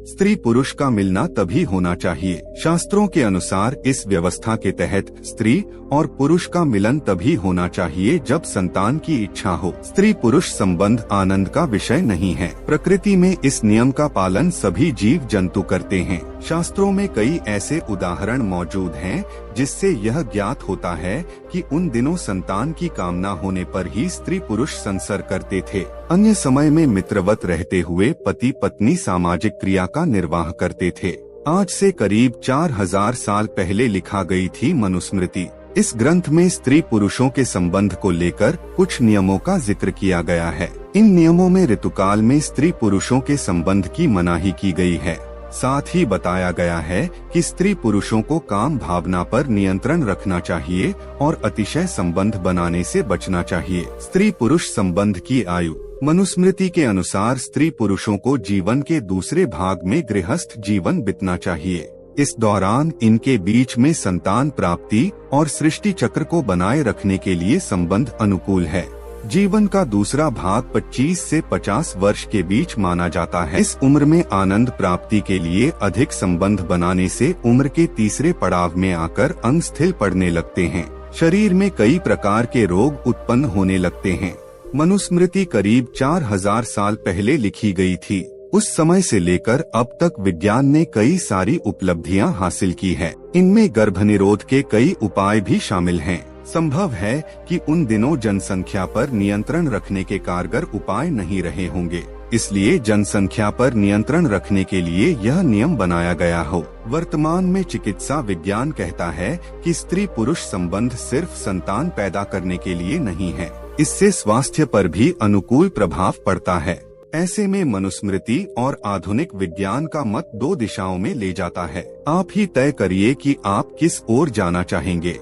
स्त्री पुरुष का मिलना तभी होना चाहिए। शास्त्रों के अनुसार इस व्यवस्था के तहत स्त्री और पुरुष का मिलन तभी होना चाहिए जब संतान की इच्छा हो। स्त्री पुरुष संबंध आनंद का विषय नहीं है। प्रकृति में इस नियम का पालन सभी जीव जंतु करते हैं। शास्त्रों में कई ऐसे उदाहरण मौजूद हैं जिससे यह ज्ञात होता है कि उन दिनों संतान की कामना होने पर ही स्त्री पुरुष संसर्ग करते थे। अन्य समय में मित्रवत रहते हुए पति पत्नी सामाजिक क्रिया का निर्वाह करते थे। आज से करीब 4000 साल पहले लिखा गई थी मनुस्मृति। इस ग्रंथ में स्त्री पुरुषों के संबंध को लेकर कुछ नियमों का जिक्र किया गया है। इन नियमों में ऋतुकाल में स्त्री पुरुषों के संबंध की मनाही की गई है। साथ ही बताया गया है कि स्त्री पुरुषों को काम भावना पर नियंत्रण रखना चाहिए और अतिशय संबंध बनाने से बचना चाहिए। स्त्री पुरुष संबंध की आयु। मनुस्मृति के अनुसार स्त्री पुरुषों को जीवन के दूसरे भाग में गृहस्थ जीवन बिताना चाहिए। इस दौरान इनके बीच में संतान प्राप्ति और सृष्टि चक्र को बनाए रखने के लिए संबंध अनुकूल है। जीवन का दूसरा भाग 25 से 50 वर्ष के बीच माना जाता है। इस उम्र में आनंद प्राप्ति के लिए अधिक संबंध बनाने से उम्र के तीसरे पड़ाव में आकर अंग स्थिर पड़ने लगते हैं। शरीर में कई प्रकार के रोग उत्पन्न होने लगते हैं। मनुस्मृति करीब 4000 साल पहले लिखी गई थी। उस समय से लेकर अब तक विज्ञान ने कई सारी उपलब्धियां हासिल की है। इनमें गर्भनिरोध के कई उपाय भी शामिल हैं। संभव है कि उन दिनों जनसंख्या पर नियंत्रण रखने के कारगर उपाय नहीं रहे होंगे, इसलिए जनसंख्या पर नियंत्रण रखने के लिए यह नियम बनाया गया हो। वर्तमान में चिकित्सा विज्ञान कहता है कि स्त्री पुरुष संबंध सिर्फ संतान पैदा करने के लिए नहीं है, इससे स्वास्थ्य पर भी अनुकूल प्रभाव पड़ता है। ऐसे में मनुस्मृति और आधुनिक विज्ञान का मत दो दिशाओं में ले जाता है। आप ही तय करिए कि आप किस ओर जाना चाहेंगे।